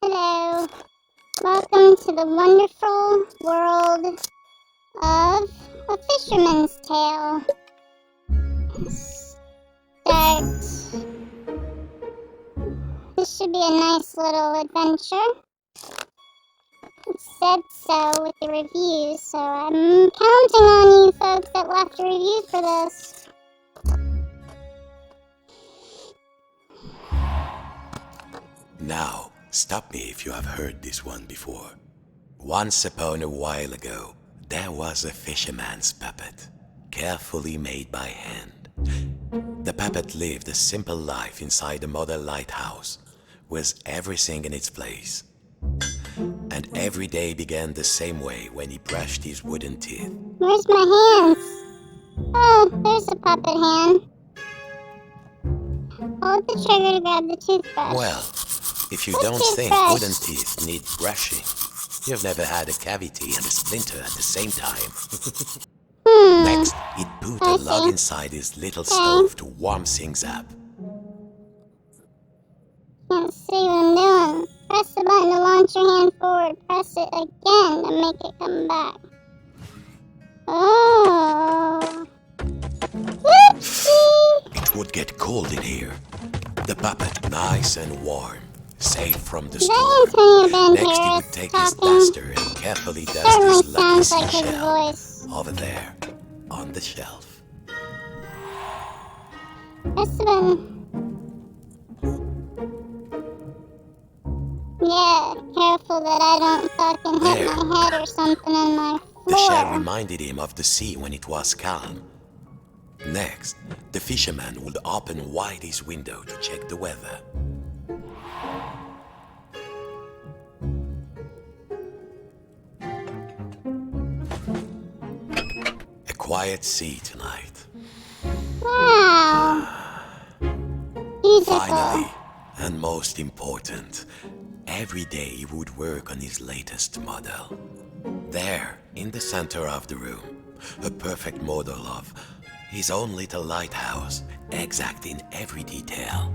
Hello. Welcome to the wonderful world of A Fisherman's Tale. Start. This should be a nice little adventure. It said so with the reviews, so I'm counting on you folks that left a review for this. Now, stop me if you have heard this one before. Once upon a while ago, there was a fisherman's puppet, carefully made by hand. The puppet lived a simple life inside a model lighthouse, with everything in its place. And every day began the same way when he brushed his wooden teeth. Where's my hands? Oh, there's a puppet hand. Hold the trigger to grab the toothbrush. Well, if you don't think wooden teeth need brushing, you've never had a cavity and a splinter at the same time. Next, he'd put a log inside his little stove to warm things up. Can't see what I'm doing. Press the button to launch your hand forward. Press it again to make it come back. Oh. Whoopsie! It would get cold in here. The puppet nice and warm, safe from the Is storm. that Antonio Next, he would Banderas take his talking? duster and carefully dust Certainly his lucky sounds like his seashell voice. over there on the shelf. Press the button. Yeah, careful that I don't fucking hit There. my head or something on my The shell floor. reminded him of the sea when it was calm. Next, the fisherman would open wide his window to check the weather. A quiet sea tonight. Wow. Beautiful. Finally, and most important, every day he would work on his latest model. There, in the center of the room, a perfect model of his own little lighthouse, exact in every detail.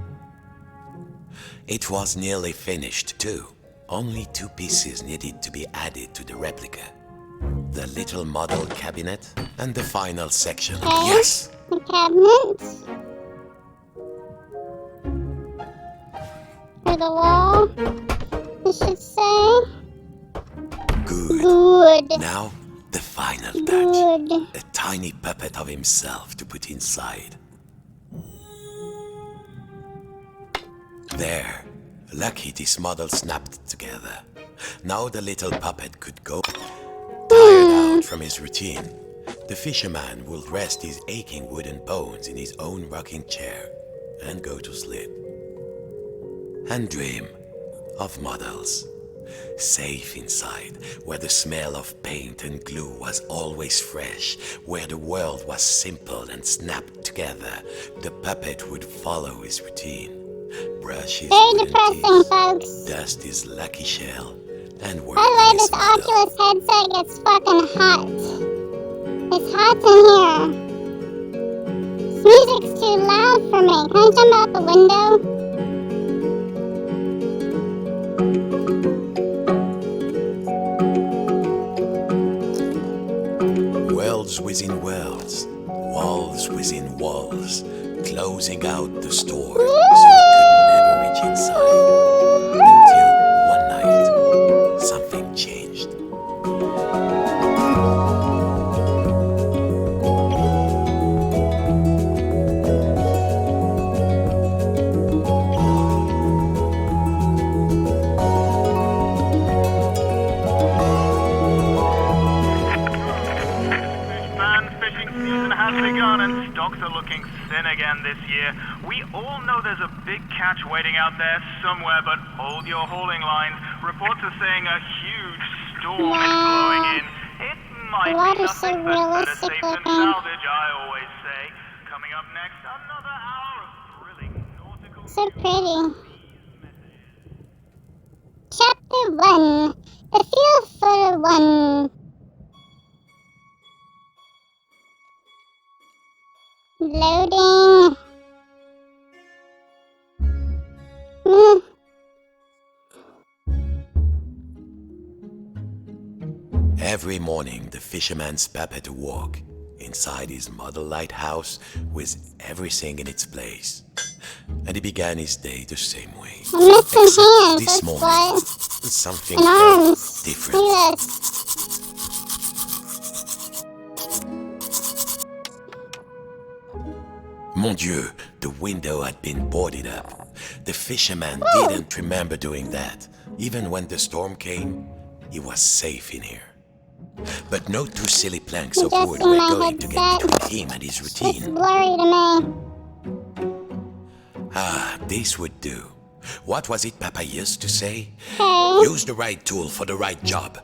It was nearly finished too. Only 2 pieces needed to be added to the replica. The little model cabinet and the final section. Okay. Yes! The cabinet. For the wall. It should say. Good. Good. Now, the final touch. Good. A tiny puppet of himself to put inside. There. Lucky this model snapped together. Now the little puppet could go. Tired out from his routine, the fisherman will rest his aching wooden bones in his own rocking chair and go to sleep. And dream of models. Safe inside, where the smell of paint and glue was always fresh, where the world was simple and snapped together, the puppet would follow his routine. Brush his Very wooden depressing, teeth, folks. dust his lucky shell, and work By the way, on his this model. Oculus headset gets fucking hot. It's hot in here. This music's too loud for me. Can I jump out the window? Worlds within worlds, walls within walls, closing out the storm so he could never reach inside. Until one night, something changed. Fishing season has begun and stocks are looking thin again this year. We all know there's a big catch waiting out there somewhere, but hold your hauling lines. Reports are saying a huge storm is blowing in. It might The be water's so nothing, but better realistic safe than looking. salvage, I always say. Coming up next, another hour of thrilling nautical So news. pretty. Chapter 1. The Feel for One. Loading. Every morning, the fisherman's puppet awoke inside his model lighthouse with everything in its place. And he began his day the same way. I'm missing Except hands, this that's morning, what. something And felt arms. different. Look at this. Mon Dieu, the window had been boarded up. The fisherman didn't remember doing that. Even when the storm came, he was safe in here. But no two silly planks of wood Adjusting were my going to get headset. between him and his It's routine. blurry to me. Ah, this would do. What was it Papa used to say? Okay. Use the right tool for the right job.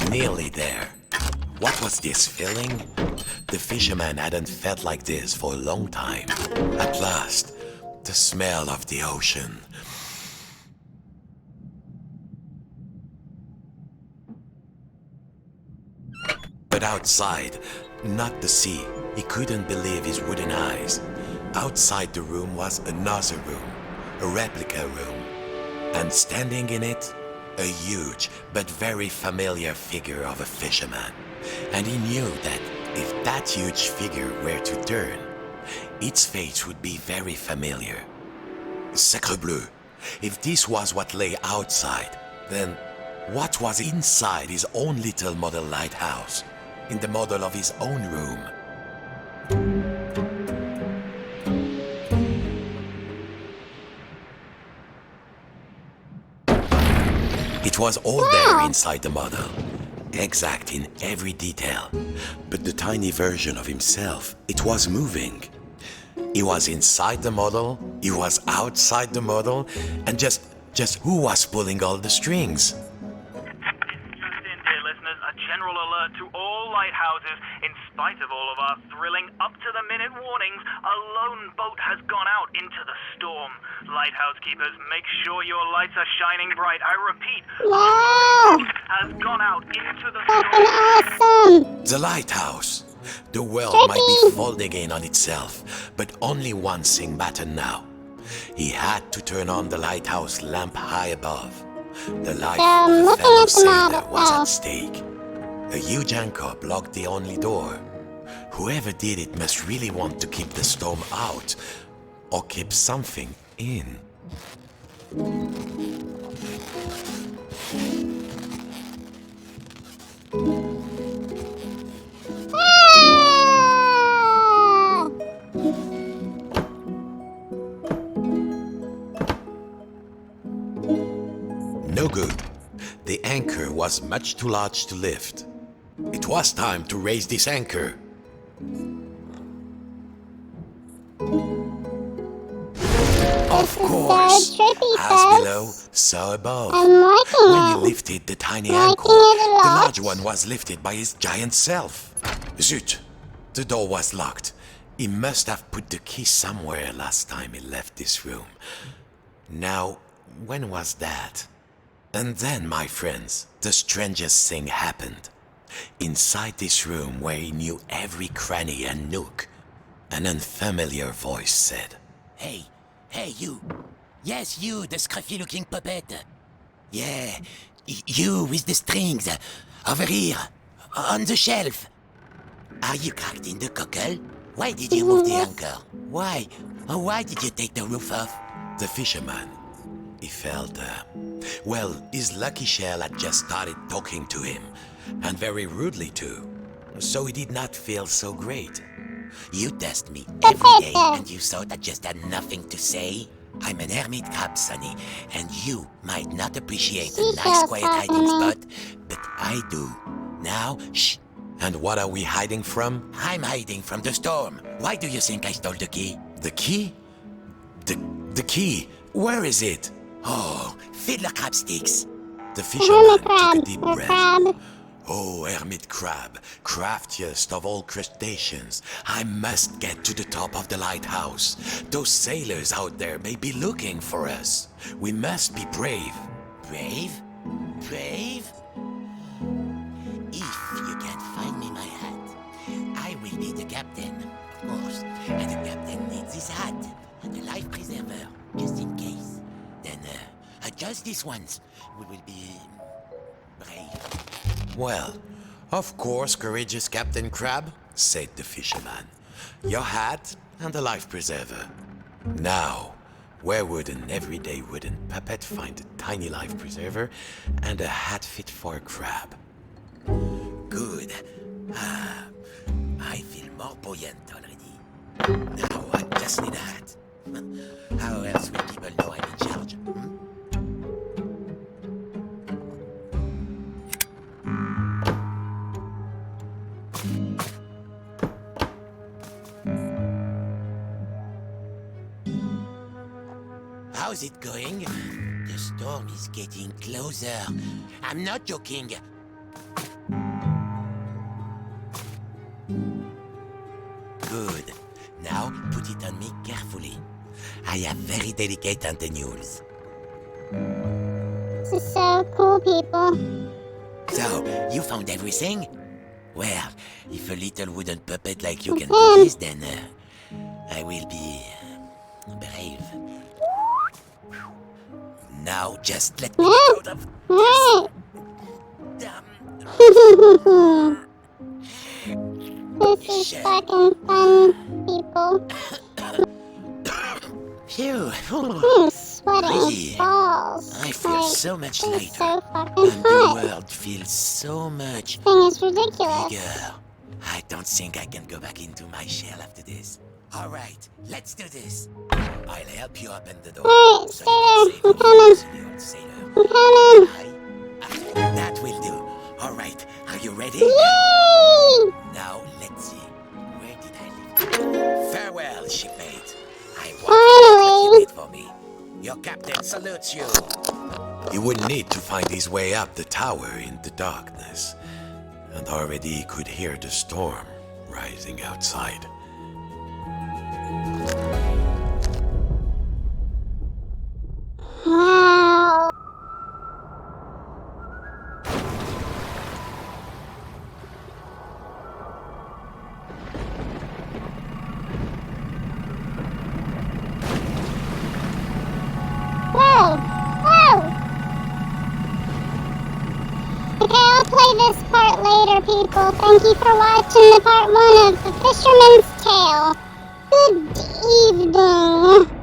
Nearly there. What was this feeling? The fisherman hadn't felt like this for a long time. At last, the smell of the ocean. But outside, not the sea. He couldn't believe his wooden eyes. Outside the room was another room, a replica room. And standing in it, a huge but very familiar figure of a fisherman. And he knew that if that huge figure were to turn, its face would be very familiar. Sacre bleu! If this was what lay outside, then what was inside his own little model lighthouse, in the model of his own room? It was all there inside the model, exact in every detail. But the tiny version of himself, it was moving. He was inside the model, he was outside the model, and just who was pulling all the strings? Just in, dear listeners, a general alert to all lighthouses. In spite of all of our thrilling up-to-the-minute warnings, a lone boat has gone out into the storm. Lighthouse keepers, make sure your lights are shining bright. I repeat, No! has gone out into the Fucking storm. awesome! The lighthouse. The world Trippy. might be folding in on itself, but only one thing mattered now. He had to turn on the lighthouse lamp high above. The life I'm of a looking fellow at the sailor model. was Oh. at stake. A huge anchor blocked the only door. Whoever did it must really want to keep the storm out, or keep something in. Ah! No good. The anchor was much too large to lift. It was time to raise this anchor. Of This is course, so trippy, as folks. below, so above. I'm liking When he it. lifted the tiny Liking ankle, it a the lot. large one was lifted by his giant self. Zut! The door was locked. He must have put the key somewhere last time he left this room. Now, when was that? And then, my friends, the strangest thing happened. Inside this room where he knew every cranny and nook, an unfamiliar voice said, Hey, you. Yes, you, the scruffy-looking puppet. Yeah, you with the strings. Over here, on the shelf. Are you cracked in the cockle? Why did you move the anchor? Why? Why did you take the roof off? The fisherman. He felt, well, his lucky shell had just started talking to him, and very rudely too, so he did not feel so great. You test me every day and you thought I just had nothing to say? I'm an hermit crab, Sonny, and you might not appreciate a nice Seashells quiet talking hiding to me. spot, but I do. Now, shh. And what are we hiding from? I'm hiding from the storm. Why do you think I stole the key? The key? The key? Where is it? Oh, fiddler crab sticks. The Hermit fisherman took a crab. deep Or breath. crab. Oh, hermit crab, craftiest of all crustaceans, I must get to the top of the lighthouse. Those sailors out there may be looking for us. We must be brave. Brave? Brave? If you can't find me my hat, I will be the captain, of course. And the captain needs his hat. the life preserver, just in case. Then, just this once. We will be brave. Well, of course, courageous Captain Crab, said the fisherman. Your hat and the life preserver. Now, where would an everyday wooden puppet find a tiny life preserver and a hat fit for a crab? Good. I feel more buoyant already. Now I just need a hat. How else will people know I'm in charge? How's it going? The storm is getting closer. I'm not joking. Good. Now put it on me carefully. I have very delicate antennules. This is so cool, people. So, you found everything? Well, if a little wooden puppet like you can do this, then I will be brave. Now just let me get out of this. Damn. This is fucking fun, people. Phew. I'm sweating Really? balls. I feel so much It's lighter. so fucking And the hot. world feels so much This thing is ridiculous. bigger. I don't think I can go back into my shell after this. Alright, let's do this. I'll help you open the door. Alright, so stay you there. can I'm save coming. the old sailor. I'm coming. That will do. Alright, are you ready? Yay! Now, let's see. Where did I leave? Farewell, shipmate. I want what you did for me. Your captain salutes you. He would need to find his way up the tower in the darkness, and already he could hear the storm rising outside. Wow. Whoa! Whoa! Okay, I'll play this part later, people. Thank you for watching the part 1 of The Fisherman's Tale. Good evening.